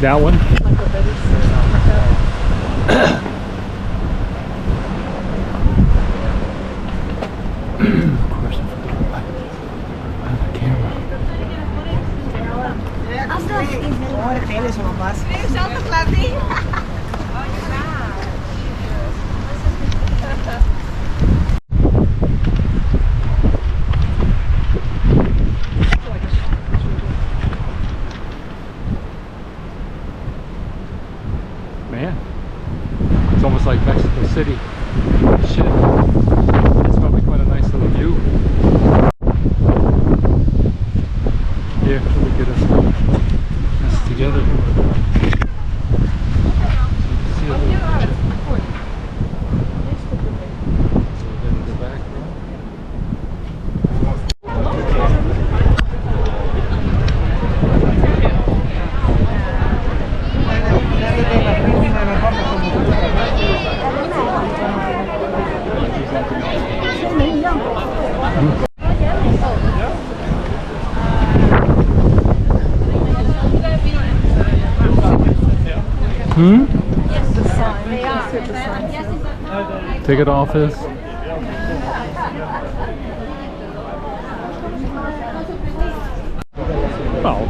That one? Of course, I forgot the camera. Man, it's almost like Mexico City. Shit, it's probably quite a nice little view. Here, we get us together. See a little picture. So then the back row. Ticket office. Well,